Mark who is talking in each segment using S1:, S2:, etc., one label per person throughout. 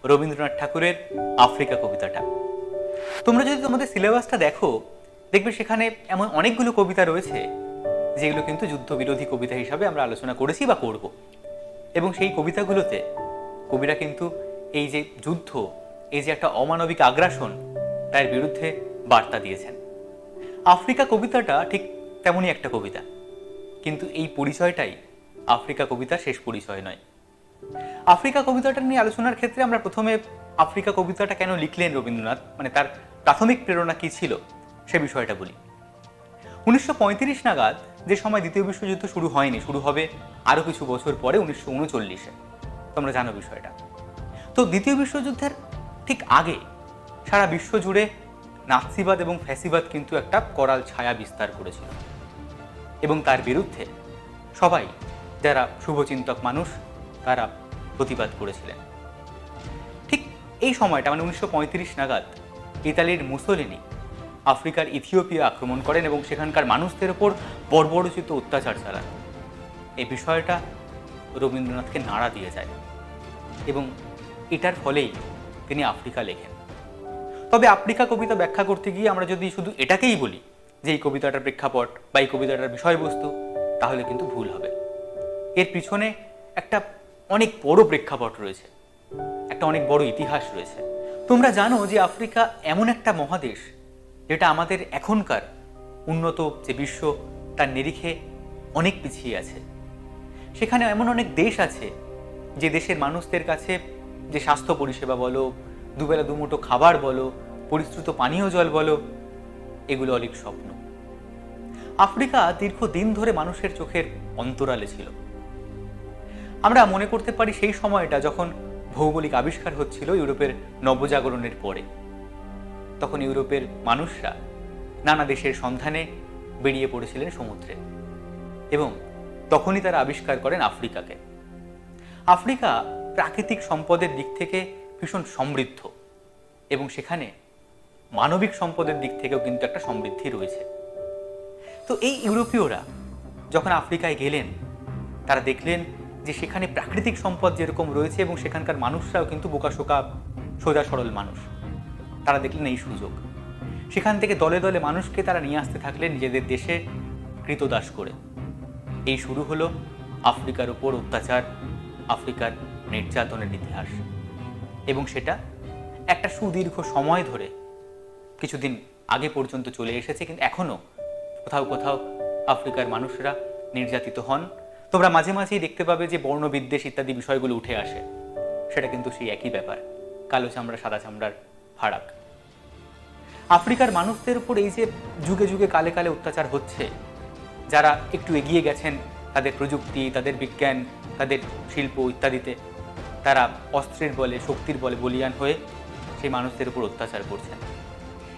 S1: রবীন্দ্রনাথ ঠাকুরের আফ্রিকা কবিতাটা। তোমরা যদি তোমাদের সিলেবাসটা দেখো, দেখবে সেখানে এমন অনেকগুলো কবিতা রয়েছে যেগুলো কিন্তু যুদ্ধবিরোধী কবিতা হিসাবে আমরা আলোচনা করেছি বা করব। এবং সেই কবিতাগুলোতে কবিরা কিন্তু এই যে যুদ্ধ, এই যে একটা অমানবিক আগ্রাসন, তার বিরুদ্ধে বার্তা দিয়েছেন। আফ্রিকা কবিতাটা ঠিক তেমনই একটা কবিতা, কিন্তু এই পরিচয়টাই আফ্রিকা কবিতার শেষ পরিচয় নয়। আফ্রিকা কবিতাটা নিয়ে আলোচনার ক্ষেত্রে আমরা প্রথমে আফ্রিকা কবিতাটা কেন লিখলেন রবীন্দ্রনাথ, মানে তার প্রাথমিক প্রেরণা কি ছিল সে বিষয়টা বলি। 1935 নাগাদ, যে সময় দ্বিতীয় বিশ্বযুদ্ধ শুরু হয়নি, শুরু হবে আরো কিছু বছর পরে 1939-এ, তোমরা জানো বিষয়টা। তো দ্বিতীয় বিশ্বযুদ্ধের ঠিক আগে সারা বিশ্ব জুড়ে নাৎসিবাদ এবং ফ্যাসিবাদ কিন্তু একটা করাল ছায়া বিস্তার করেছিল, এবং তার বিরুদ্ধে সবাই যারা শুভচিন্তক মানুষ তারা প্রতিবাদ করেছিলেন। ঠিক এই সময়টা মানে 1935 নাগাদ ইতালির মুসোলিনি আফ্রিকার ইথিওপিয়া আক্রমণ করেন এবং সেখানকার মানুষদের ওপর বর্বরোচিত অত্যাচার চালান। এই বিষয়টা রবীন্দ্রনাথকে নাড়া দিয়ে যায় এবং এটার ফলেই তিনি আফ্রিকা লেখেন। তবে আফ্রিকা কবিতা ব্যাখ্যা করতে গিয়ে আমরা যদি শুধু এটাকেই বলি যে এই কবিতাটার প্রেক্ষাপট বা এই কবিতাটার বিষয়বস্তু, তাহলে কিন্তু ভুল হবে। এর পিছনে একটা অনেক বড় প্রেক্ষাপট রয়েছে, একটা অনেক বড় ইতিহাস রয়েছে। তোমরা জানো যে আফ্রিকা এমন একটা মহাদেশ যেটা আমাদের এখনকার উন্নত যে বিশ্ব তার নিরিখে অনেক পিছিয়ে আছে। সেখানে এমন অনেক দেশ আছে যে দেশের মানুষদের কাছে যে স্বাস্থ্য পরিষেবা বলো, দুবেলা দুমুঠো খাবার বলো, পরিশ্রুত পানীয় জল বলো, এগুলো অনেক স্বপ্ন। আফ্রিকা দীর্ঘদিন ধরে মানুষের চোখের অন্তরালে ছিল। আমরা মনে করতে পারি সেই সময়টা যখন ভৌগোলিক আবিষ্কার হচ্ছিল ইউরোপের নবজাগরণের পরে। তখন ইউরোপের মানুষরা নানা দেশের সন্ধানে বেরিয়ে পড়েছিলেন সমুদ্রে, এবং তখনই তারা আবিষ্কার করেন আফ্রিকাকে। আফ্রিকা প্রাকৃতিক সম্পদের দিক থেকে ভীষণ সমৃদ্ধ, এবং সেখানে মানবিক সম্পদের দিক থেকেও কিন্তু একটা সমৃদ্ধি রয়েছে। তো এই ইউরোপীয়রা যখন আফ্রিকায় গেলেন, তারা দেখলেন যে সেখানে প্রাকৃতিক সম্পদ যেরকম রয়েছে এবং সেখানকার মানুষরাও কিন্তু বোকাশোকা সোজা সরল মানুষ। তারা দেখলেন এই সুযোগ, সেখান থেকে দলে দলে মানুষকে তারা নিয়ে আসতে থাকলেন নিজেদের দেশে কৃতদাস করে। এই শুরু হলো আফ্রিকার উপর অত্যাচার, আফ্রিকার নির্যাতনের ইতিহাস, এবং সেটা একটা সুদীর্ঘ সময় ধরে কিছুদিন আগে পর্যন্ত চলে এসেছে, কিন্তু এখনো কোথাও কোথাও আফ্রিকার মানুষরা নির্যাতিত হন। তোমরা মাঝে মাঝেই দেখতে পাবে যে বর্ণবিদ্বেষ ইত্যাদি বিষয়গুলো উঠে আসে, সেটা কিন্তু সেই একই ব্যাপার, কালো চামড়া সাদা চামড়ার ফারাক। আফ্রিকার মানুষদের উপর এই যে যুগে যুগে কালে কালে অত্যাচার হচ্ছে, যারা একটু এগিয়ে গেছেন তাদের প্রযুক্তি, তাদের বিজ্ঞান, তাদের শিল্প ইত্যাদিতে, তারা অস্ত্রের বলে, শক্তির বলে বলিয়ান হয়ে সেই মানুষদের উপর অত্যাচার করছেন।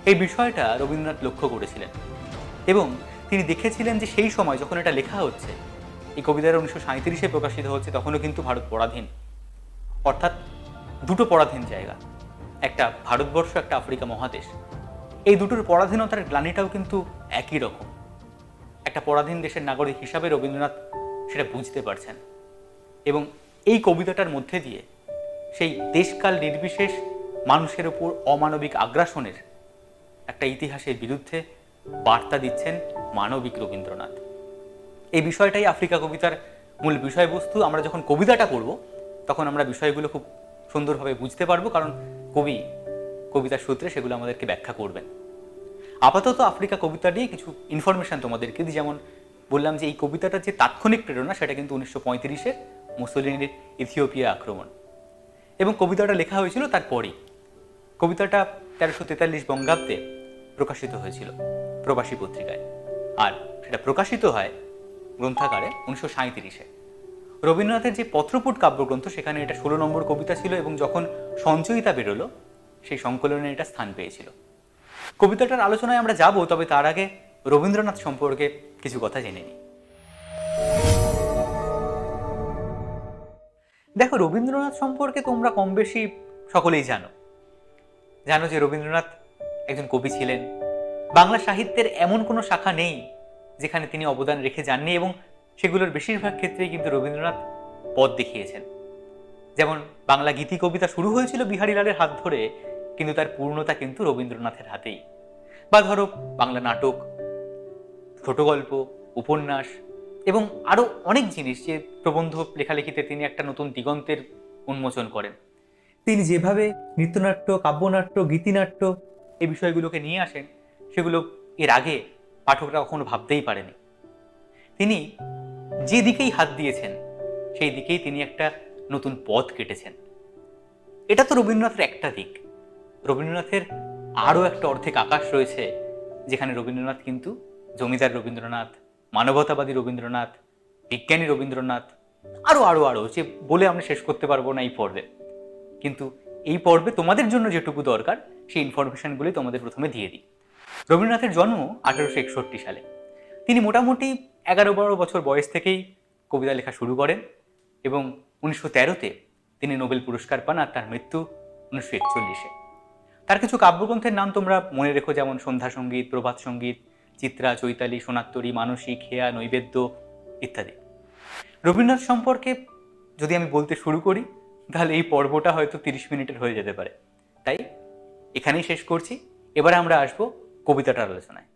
S1: এই বিষয়টা রবীন্দ্রনাথ লক্ষ্য করেছিলেন, এবং তিনি দেখেছিলেন যে সেই সময় যখন এটা লেখা হচ্ছে, এই কবিতাটা 1937-এ প্রকাশিত হচ্ছে, তখনও কিন্তু ভারত পরাধীন। অর্থাৎ দুটো পরাধীন জায়গা, একটা ভারতবর্ষ, একটা আফ্রিকা মহাদেশ। এই দুটোর পরাধীনতার গ্লানিটাও কিন্তু একই রকম। একটা পরাধীন দেশের নাগরিক হিসাবে রবীন্দ্রনাথ সেটা বুঝতে পারছেন, এবং এই কবিতাটার মধ্যে দিয়ে সেই দেশকাল নির্বিশেষ মানুষের ওপর অমানবিক আগ্রাসনের একটা ইতিহাসের বিরুদ্ধে বার্তা দিচ্ছেন মানবিক রবীন্দ্রনাথ। এই বিষয়টাই আফ্রিকা কবিতার মূল বিষয়বস্তু। আমরা যখন কবিতাটা পড়ব তখন আমরা বিষয়গুলো খুব সুন্দরভাবে বুঝতে পারবো, কারণ কবি কবিতার সূত্রে সেগুলো আমাদেরকে ব্যাখ্যা করবেন। আপাতত আফ্রিকা কবিতা নিয়ে কিছু ইনফরমেশন তোমাদেরকে দিই। যেমন বললাম যে এই কবিতাটার যে তাৎক্ষণিক প্রেরণা সেটা কিন্তু 1935-এর মুসোলিনির ইথিওপিয়া আক্রমণ, এবং কবিতাটা লেখা হয়েছিল তারপরেই। কবিতাটা 1343 বঙ্গাব্দে প্রকাশিত হয়েছিল প্রবাসী পত্রিকায়, আর সেটা প্রকাশিত হয় গ্রন্থাগারে 1937-এ। রবীন্দ্রনাথের যে পত্রপুট কাব্যগ্রন্থ, সেখানে এটা 16 নম্বর কবিতা ছিল, এবং যখন সঞ্চয়িতা বেরোলো সেই সংকলনে এটা স্থান পেয়েছিল। কবিতাটার আলোচনায় আমরা যাব, তবে তার আগে রবীন্দ্রনাথ সম্পর্কে কিছু কথা জেনে নিই। দেখো, রবীন্দ্রনাথ সম্পর্কে তোমরা কম বেশি সকলেই জানো যে রবীন্দ্রনাথ একজন কবি ছিলেন। বাংলা সাহিত্যের এমন কোনো শাখা নেই যেখানে তিনি অবদান রেখে যাননি, এবং সেগুলোর বেশিরভাগ ক্ষেত্রেই কিন্তু রবীন্দ্রনাথ পথ দেখিয়েছেন। যেমন বাংলা গীতি কবিতা শুরু হয়েছিল বিহারীলালের হাত ধরে, কিন্তু তার পূর্ণতা কিন্তু রবীন্দ্রনাথের হাতেই। বা ধরো বাংলা নাটক, ছোট গল্প, উপন্যাস এবং আরো অনেক জিনিস, যে প্রবন্ধ লেখালেখিতে তিনি একটা নতুন দিগন্তের উন্মোচন করেন। তিনি যেভাবে নৃত্যনাট্য, কাব্যনাট্য, গীতিনাট্য এই বিষয়গুলোকে নিয়ে আসেন, সেগুলো এর আগে পাঠকরা কখনো ভাবতেই পারেনি। তিনি যে দিকেই হাত দিয়েছেন সেই দিকেই তিনি একটা নতুন পথ কেটেছেন। এটা তো রবীন্দ্রনাথের একটা দিক। রবীন্দ্রনাথের আরও একটা অর্ধেক আকাশ রয়েছে, যেখানে রবীন্দ্রনাথ কিন্তু জমিদার রবীন্দ্রনাথ, মানবতাবাদী রবীন্দ্রনাথ, বিজ্ঞানী রবীন্দ্রনাথ, আরো আরো আরো যে বলে আমরা শেষ করতে পারবো না এই পর্বে। কিন্তু এই পর্বে তোমাদের জন্য যেটুকু দরকার সেই ইনফরমেশনগুলি তোমাদের প্রথমে দিয়ে দিই। রবীন্দ্রনাথের জন্ম 1861 সালে। তিনি মোটামুটি 11-12 বছর বয়স থেকেই কবিতা লেখা শুরু করেন এবং 1913-তে তিনি নোবেল পুরস্কার পান, আর তার মৃত্যু 1941-এ। তার কিছু কাব্যগ্রন্থের নাম তোমরা মনে রেখো, যেমন সন্ধ্যা সঙ্গীত, প্রভাত সঙ্গীত, চিত্রা, চৈতালি, সোনাত্তরী, মানসিক, হেয়া, নৈবেদ্য ইত্যাদি। রবীন্দ্রনাথ সম্পর্কে যদি আমি বলতে শুরু করি তাহলে এই পর্বটা হয়তো 30 মিনিটের হয়ে যেতে পারে। তাই এখানেই শেষ করছি। এবারে আমরা আসবো কবিতাটার আলোচনায়।